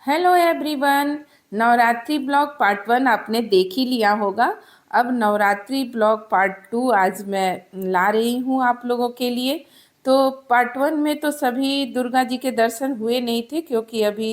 Hello everyone. Navratri blog part 1 आपने देख ही लिया होगा। अब नवरात्रि ब्लॉग पार्ट 2 आज मैं ला रही हूँ आप लोगों के लिए। तो पार्ट 1 में तो सभी दुर्गा जी के दर्शन हुए नहीं थे क्योंकि अभी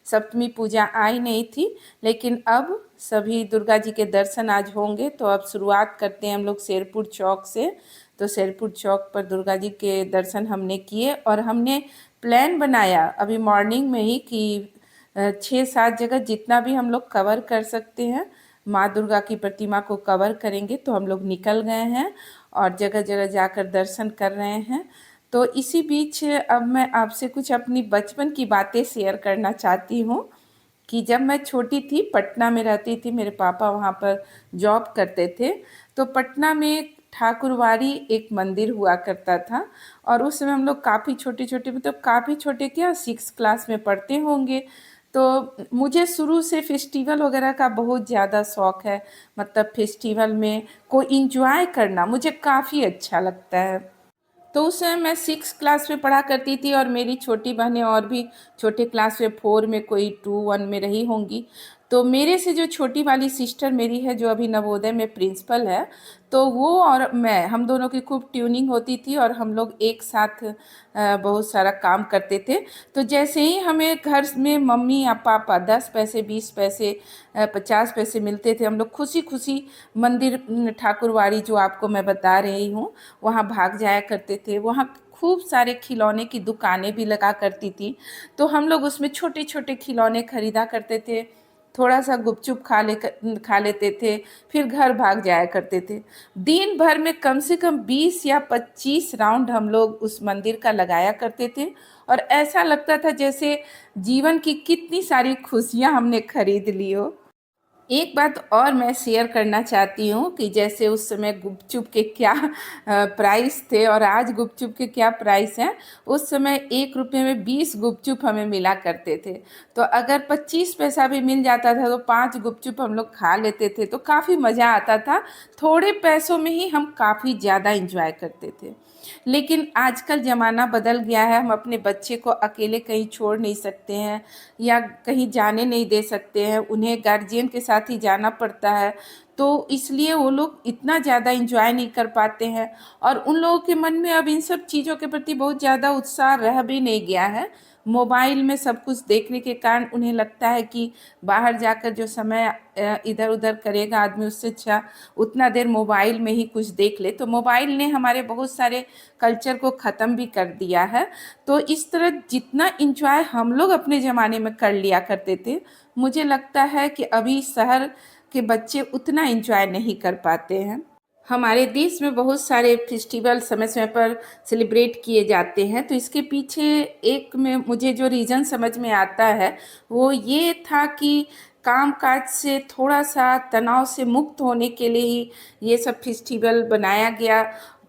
सप्तमी पूजा आई नहीं थी, लेकिन अब सभी दुर्गा जी के दर्शन आज होंगे। तो अब शुरुआत करते हैं हम लोग शेरपुर चौक से। तो शेरपुर चौक पर दुर्गा जी के दर्शन हमने किए और हमने प्लान बनाया अभी मॉर्निंग में ही कि 6-7 जगह जितना भी हम लोग कवर कर सकते हैं माँ दुर्गा की प्रतिमा को कवर करेंगे। तो हम लोग निकल गए हैं और जगह जगह जाकर दर्शन कर रहे हैं। तो इसी बीच अब मैं आपसे कुछ अपनी बचपन की बातें शेयर करना चाहती हूँ कि जब मैं छोटी थी, पटना में रहती थी, मेरे पापा वहाँ पर जॉब करते थे। तो पटना में ठाकुरवाड़ी एक मंदिर हुआ करता था और उस समय हम लोग काफ़ी छोटे छोटे, मतलब काफ़ी छोटे क्या, 6 क्लास में पढ़ते होंगे। तो मुझे शुरू से फेस्टिवल वगैरह का बहुत ज़्यादा शौक़ है। मतलब फेस्टिवल में को इंजॉय करना मुझे काफ़ी अच्छा लगता है। तो उस समय मैं 6 क्लास में पढ़ा करती थी और मेरी छोटी बहनें और भी छोटे क्लास में 4 में, कोई 2-1 में रही होंगी। तो मेरे से जो छोटी वाली सिस्टर मेरी है, जो अभी नवोदय में प्रिंसिपल है, तो वो और मैं, हम दोनों की खूब ट्यूनिंग होती थी और हम लोग एक साथ बहुत सारा काम करते थे। तो जैसे ही हमें घर में मम्मी या पापा 10 पैसे, 20 पैसे, 50 पैसे मिलते थे, हम लोग खुशी खुशी मंदिर, ठाकुरवाड़ी जो आपको मैं बता रही हूँ, वहाँ भाग जाया करते थे। वहाँ खूब सारे खिलौने की दुकानें भी लगा करती थी। तो हम लोग उसमें छोटे छोटे खिलौने खरीदा करते थे, थोड़ा सा गुपचुप खा लेते थे, फिर घर भाग जाया करते थे। दिन भर में कम से कम 20 या 25 राउंड हम लोग उस मंदिर का लगाया करते थे और ऐसा लगता था जैसे जीवन की कितनी सारी खुशियाँ हमने खरीद ली हो। एक बात और मैं शेयर करना चाहती हूँ कि जैसे उस समय गुपचुप के क्या प्राइस थे और आज गुपचुप के क्या प्राइस हैं। उस समय 1 रुपये में 20 गुपचुप हमें मिला करते थे। तो अगर 25 पैसा भी मिल जाता था तो 5 गुपचुप हम लोग खा लेते थे, तो काफ़ी मज़ा आता था। थोड़े पैसों में ही हम काफ़ी ज़्यादा इंजॉय करते थे। लेकिन आजकल ज़माना बदल गया है, हम अपने बच्चे को अकेले कहीं छोड़ नहीं सकते हैं या कहीं जाने नहीं दे सकते हैं, उन्हें गार्जियन के साथ ही जाना पड़ता है। तो इसलिए वो लोग इतना ज़्यादा एंजॉय नहीं कर पाते हैं और उन लोगों के मन में अब इन सब चीज़ों के प्रति बहुत ज़्यादा उत्साह रह भी नहीं गया है। मोबाइल में सब कुछ देखने के कारण उन्हें लगता है कि बाहर जाकर जो समय इधर उधर करेगा आदमी, उससे अच्छा उतना देर मोबाइल में ही कुछ देख ले। तो मोबाइल ने हमारे बहुत सारे कल्चर को ख़त्म भी कर दिया है। तो इस तरह जितना इंजॉय हम लोग अपने ज़माने में कर लिया करते थे, मुझे लगता है कि अभी शहर के बच्चे उतना इंजॉय नहीं कर पाते हैं। हमारे देश में बहुत सारे फेस्टिवल समय समय पर सेलिब्रेट किए जाते हैं। तो इसके पीछे एक में मुझे जो रीज़न समझ में आता है वो ये था कि काम काज से थोड़ा सा तनाव से मुक्त होने के लिए ही ये सब फेस्टिवल बनाया गया,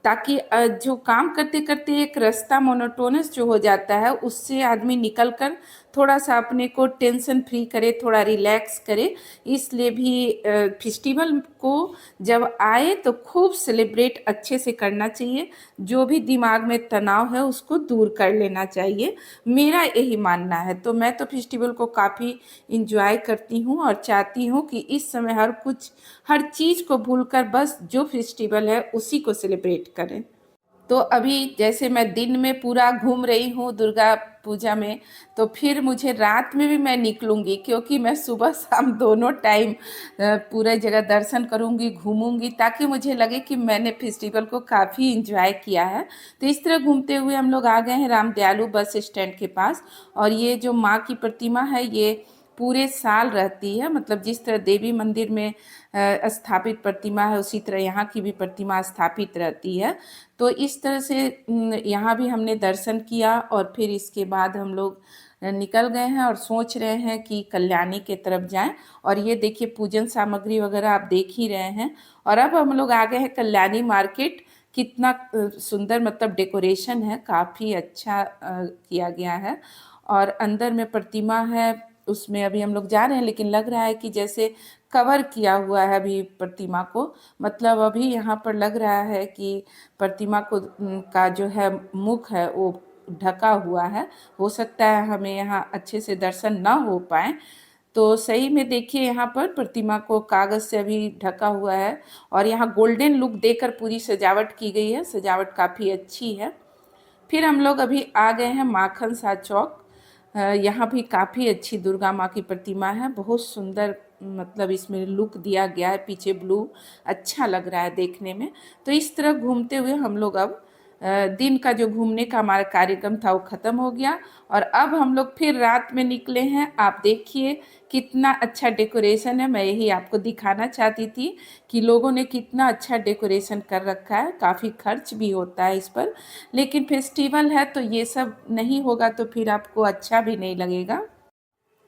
ताकि जो काम करते करते एक रास्ता मोनोटोनस जो हो जाता है उससे आदमी निकल कर थोड़ा सा अपने को टेंशन फ्री करे, थोड़ा रिलैक्स करे। इसलिए भी फेस्टिवल को जब आए तो खूब सेलिब्रेट अच्छे से करना चाहिए। जो भी दिमाग में तनाव है उसको दूर कर लेना चाहिए, मेरा यही मानना है। तो मैं तो फेस्टिवल को काफ़ी इंजॉय करती हूँ और चाहती हूँ कि इस समय हर चीज़ को भूलकर बस जो फेस्टिवल है उसी को सेलिब्रेट करें। तो अभी जैसे मैं दिन में पूरा घूम रही हूँ दुर्गा पूजा में, तो फिर मुझे रात में भी मैं निकलूँगी, क्योंकि मैं सुबह शाम दोनों टाइम पूरे जगह दर्शन करूँगी, घूमूँगी, ताकि मुझे लगे कि मैंने फेस्टिवल को काफ़ी इंजॉय किया है। तो इस तरह घूमते हुए हम लोग आ गए हैं राम दयालु बस स्टैंड के पास। और ये जो माँ की प्रतिमा है ये पूरे साल रहती है, मतलब जिस तरह देवी मंदिर में स्थापित प्रतिमा है उसी तरह यहाँ की भी प्रतिमा स्थापित रहती है। तो इस तरह से यहाँ भी हमने दर्शन किया और फिर इसके बाद हम लोग निकल गए हैं और सोच रहे हैं कि कल्याणी के तरफ जाएं। और ये देखिए पूजन सामग्री वगैरह आप देख ही रहे हैं। और अब हम लोग आ गए हैं कल्याणी मार्केट। कितना सुंदर, मतलब डेकोरेशन है, काफ़ी अच्छा किया गया है। और अंदर में प्रतिमा है, उसमें अभी हम लोग जा रहे हैं, लेकिन लग रहा है कि जैसे कवर किया हुआ है अभी प्रतिमा को। मतलब अभी यहाँ पर लग रहा है कि प्रतिमा को का जो है मुख है वो ढका हुआ है, हो सकता है हमें यहाँ अच्छे से दर्शन ना हो पाए। तो सही में देखिए यहाँ पर प्रतिमा को कागज़ से अभी ढका हुआ है और यहाँ गोल्डन लुक देकर पूरी सजावट की गई है, सजावट काफ़ी अच्छी है। फिर हम लोग अभी आ गए हैं माखन सा चौक। यहाँ भी काफ़ी अच्छी दुर्गा माँ की प्रतिमा है, बहुत सुंदर मतलब इसमें लुक दिया गया है, पीछे ब्लू अच्छा लग रहा है देखने में। तो इस तरह घूमते हुए हम लोग अब दिन का जो घूमने का हमारा कार्यक्रम था वो ख़त्म हो गया और अब हम लोग फिर रात में निकले हैं। आप देखिए कितना अच्छा डेकोरेशन है, मैं यही आपको दिखाना चाहती थी कि लोगों ने कितना अच्छा डेकोरेशन कर रखा है। काफ़ी खर्च भी होता है इस पर, लेकिन फेस्टिवल है तो ये सब नहीं होगा तो फिर आपको अच्छा भी नहीं लगेगा।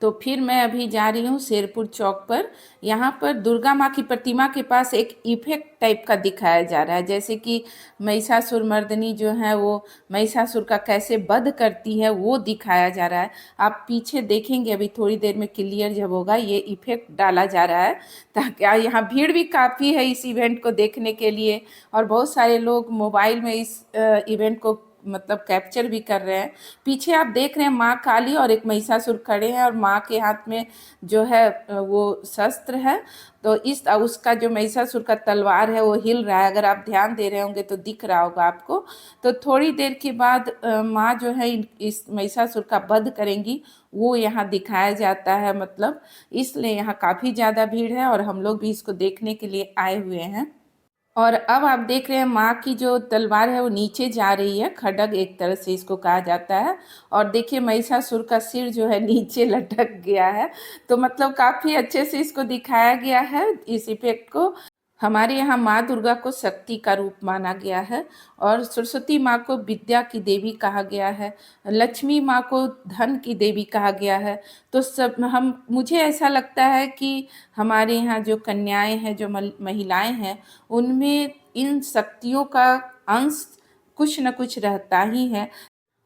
तो फिर मैं अभी जा रही हूँ शेरपुर चौक पर। यहाँ पर दुर्गा माँ की प्रतिमा के पास एक इफेक्ट टाइप का दिखाया जा रहा है, जैसे कि महिषासुर मर्दिनी जो है वो महिषासुर का कैसे वध करती है वो दिखाया जा रहा है। आप पीछे देखेंगे अभी थोड़ी देर में क्लियर जब होगा, ये इफेक्ट डाला जा रहा है ताकि यहाँ भीड़ भी काफ़ी है इस इवेंट को देखने के लिए और बहुत सारे लोग मोबाइल में इस इवेंट को मतलब कैप्चर भी कर रहे हैं। पीछे आप देख रहे हैं माँ काली और एक महिषासुर खड़े हैं और माँ के हाथ में जो है वो शस्त्र है। तो इस उसका जो महिषासुर का तलवार है वो हिल रहा है, अगर आप ध्यान दे रहे होंगे तो दिख रहा होगा आपको। तो थोड़ी देर के बाद माँ जो है इस महिषासुर का वध करेंगी, वो यहाँ दिखाया जाता है, मतलब इसलिए यहाँ काफ़ी ज़्यादा भीड़ है और हम लोग भी इसको देखने के लिए आए हुए हैं। और अब आप देख रहे हैं माँ की जो तलवार है वो नीचे जा रही है, खड्ग एक तरह से इसको कहा जाता है। और देखिए महिषासुर का सिर जो है नीचे लटक गया है। तो मतलब काफ़ी अच्छे से इसको दिखाया गया है इस इफेक्ट को। हमारे यहाँ माँ दुर्गा को शक्ति का रूप माना गया है और सरस्वती माँ को विद्या की देवी कहा गया है, लक्ष्मी माँ को धन की देवी कहा गया है। तो सब हम मुझे ऐसा लगता है कि हमारे यहाँ जो कन्याएं हैं, जो महिलाएं हैं, उनमें इन शक्तियों का अंश कुछ न कुछ रहता ही है।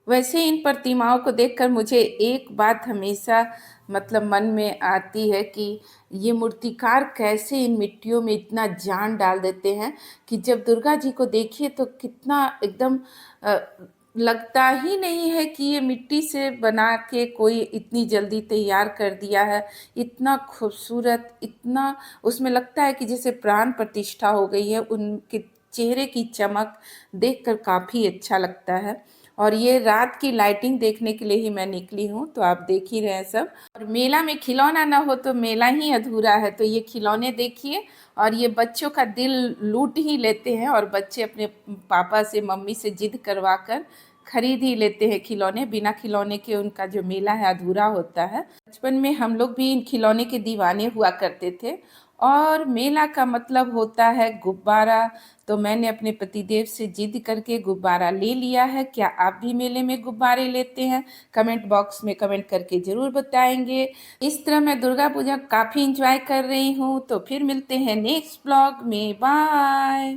वैसे इन प्रतिमाओं को देखकर मुझे एक बात हमेशा मतलब मन में आती है कि ये मूर्तिकार कैसे इन मिट्टियों में इतना जान डाल देते हैं कि जब दुर्गा जी को देखिए तो कितना एकदम अ, लगता ही नहीं है कि ये मिट्टी से बना के कोई इतनी जल्दी तैयार कर दिया है। इतना खूबसूरत, इतना उसमें लगता है कि जैसे प्राण प्रतिष्ठा हो गई है। उनके चेहरे की चमक देखकर काफ़ी अच्छा लगता है। और ये रात की लाइटिंग देखने के लिए ही मैं निकली हूँ, तो आप देख ही रहे हैं सब। और मेला में खिलौना ना हो तो मेला ही अधूरा है। तो ये खिलौने देखिए और ये बच्चों का दिल लूट ही लेते हैं और बच्चे अपने पापा से मम्मी से जिद करवा कर खरीद ही लेते हैं खिलौने। बिना खिलौने के उनका जो मेला है अधूरा होता है। बचपन में हम लोग भी इन खिलौने के दीवाने हुआ करते थे। और मेला का मतलब होता है गुब्बारा। तो मैंने अपने पतिदेव से जिद करके गुब्बारा ले लिया है। क्या आप भी मेले में गुब्बारे लेते हैं? कमेंट बॉक्स में कमेंट करके ज़रूर बताएंगे। इस तरह मैं दुर्गा पूजा काफ़ी इंजॉय कर रही हूँ। तो फिर मिलते हैं नेक्स्ट ब्लॉग में। बाय।